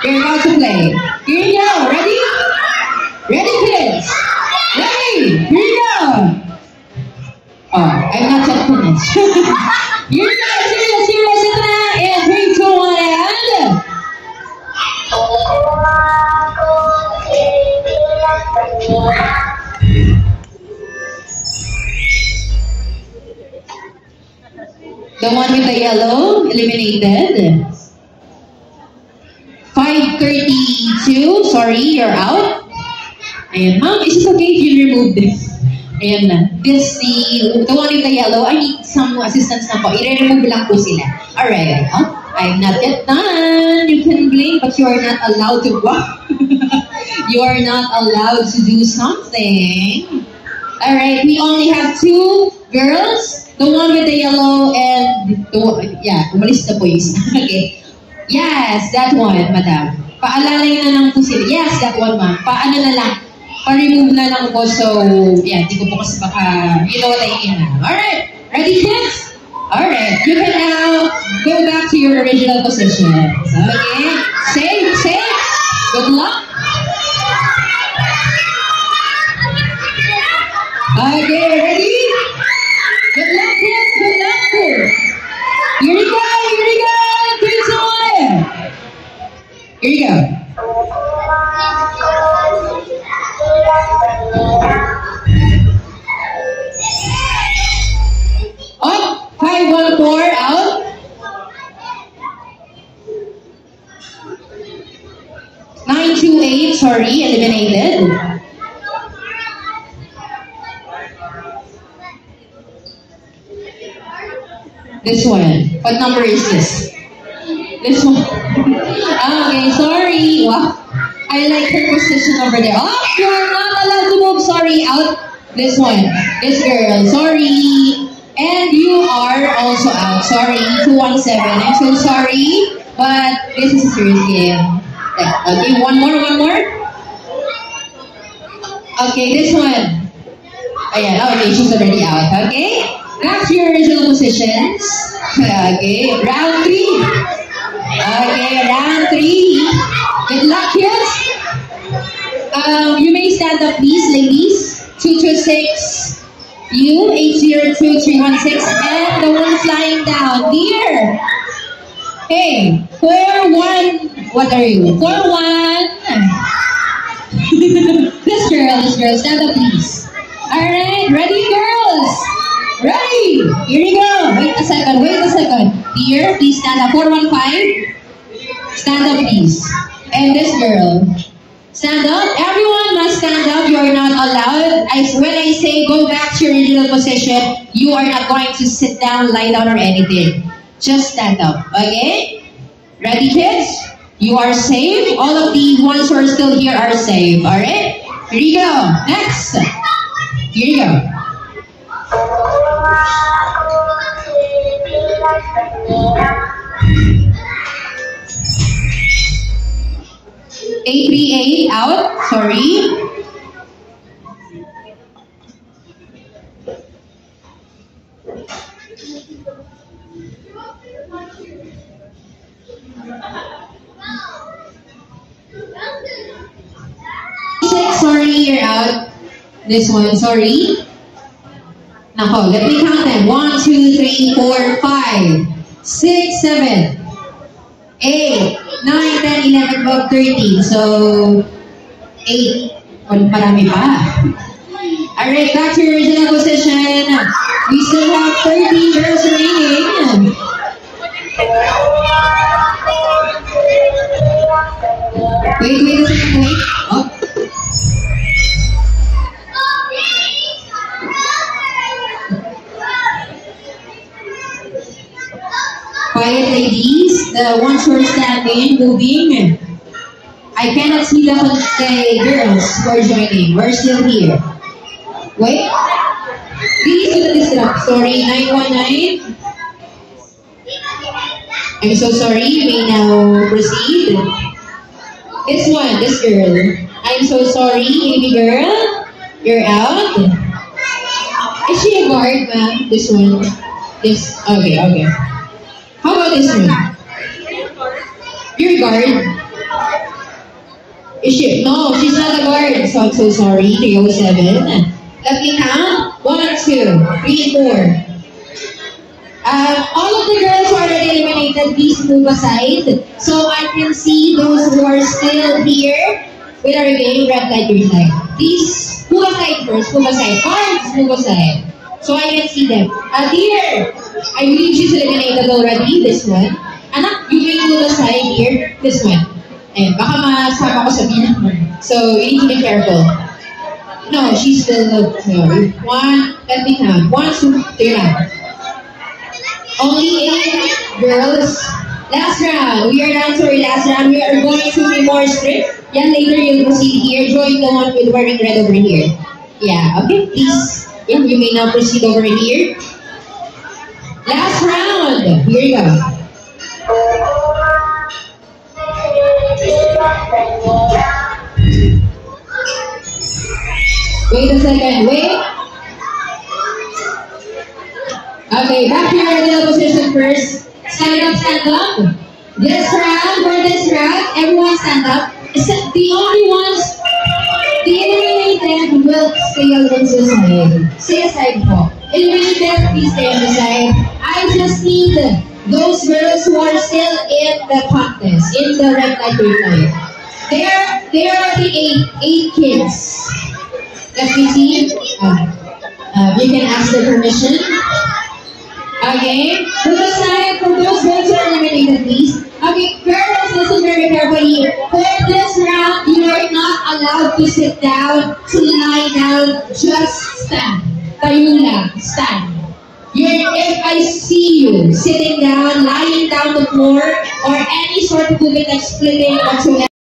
You're about to play. Here you go. Ready? Ready, kids? Ready? Here you go. Oh, I'm not yet finished. Here you go. Serious, serious. Ito na. And 3, 2, 1, and... The one with the yellow, eliminated. 5:32, sorry, you're out. Ayan, ma'am, is it okay if you remove this? Ayan na. The one with the yellow, I need some assistance na po. I-remove lang po sila. Alright, I'm not yet done. You can blame, but you are not allowed to go. You are not allowed to do something. Alright, we only have 2 girls. The one with the yellow and the one, yeah, umalis na po yung isa. Okay. Yes, that one, madam. Paalala na lang po sila. Yes, that one, ma'am. Paano na lang? Pa-remove na lang po. So, yeah, di ko po kasi baka, you know what I mean now. Alright, ready, kids? Alright, you can now go back to your original positions. Okay? Safe, safe. Good luck. Okay, ready? Good luck, kids. Good luck. Here we go. Here we go. 3, 2, 1. Here you go. Up. 5, 1, 4. Out. Nine, 2, 8. Sorry, eliminated. This one. What number is this? This one. Okay, sorry. Wow. I like her position over there. Oh, you're not allowed to move. Sorry, out. This one. This girl. Sorry. And you are also out. Sorry. 217. I'm so sorry. But this is a serious game. Okay, one more. Okay, this one. Ayan. Okay, she's already out. Okay? Back to your original positions. Okay, round 3. Okay, round 3. Good luck, kids. You may stand up, please, ladies. 226. You 802316, and the one flying down. Dear. Hey, 41. What are you? 41. This girl, stand up, please. All right, ready, girls? Ready! Here you go. Wait a second. Dear, please stand up. 415. Stand up, please. And this girl. Stand up. Everyone must stand up. You are not allowed. When I say go back to your original position, you are not going to sit down, lie down, or anything. Just stand up. Okay? Ready, kids? You are safe. All of the ones who are still here are safe. Alright? Here you go. Next. Here you go. 838 out. Sorry. Sorry, you're out. This one, sorry. Now, let me count them. 1, 2, 3, 4, 5, 6, 7, 8, 9, 10, 11, 12, 13. So, 8. Marami pa. Alright, back to your original position. We still have 13 girls remaining. Wait a second, wait. Oh. Quiet, ladies. The ones who are standing, moving. I cannot see the girls who are joining. We're still here. Wait. Please do not disrupt. Sorry, 919. I'm so sorry. You may now proceed. This one, this girl. I'm so sorry, baby girl. You're out. Is she a guard, ma'am? This one. This. Okay. How about this one? You're a guard. Is she? No, she's not a guard. So I'm so sorry. 307. Let me count. 1, 2, 3, 4. All of the girls who are already eliminated, please move aside. So I can see those who are still here with our game, red light, green light. Please move aside first. Move aside. Guards, move aside. So I can see them. Dear, I believe she's eliminated already. This one. Anak, you may move aside here. This one. And baka masama ko sa bilang. So you need to be careful. No, she's still not. One, let me count. 1, 2, 3 now. Only 8 girls. Last round. We are down to our last round. We are going to be more strict. Yan, later you'll proceed here. Join the one with wearing red over here. Yeah, okay, please. Yeah, you may now proceed over here. Last round. Here you go. Wait a second. Wait. Okay, back to your original position first. Stand up, stand up. This round, for this round, everyone stand up. The only ones, the eliminated will stay on the side. Stay aside po. Eliminated, please stay on the side. I just need those girls who are still in the contest, in the red light, green light. There are the 8 kids. Let me see. You can ask the permission. Okay, move aside for those girls who are eliminated, please. Okay, girls, listen very carefully. For this round, you are not allowed to sit down, to lie down, just stand. Tayo lang, stand. If I see you sitting down, lying down the floor, or any sort of movement like splitting whatsoever,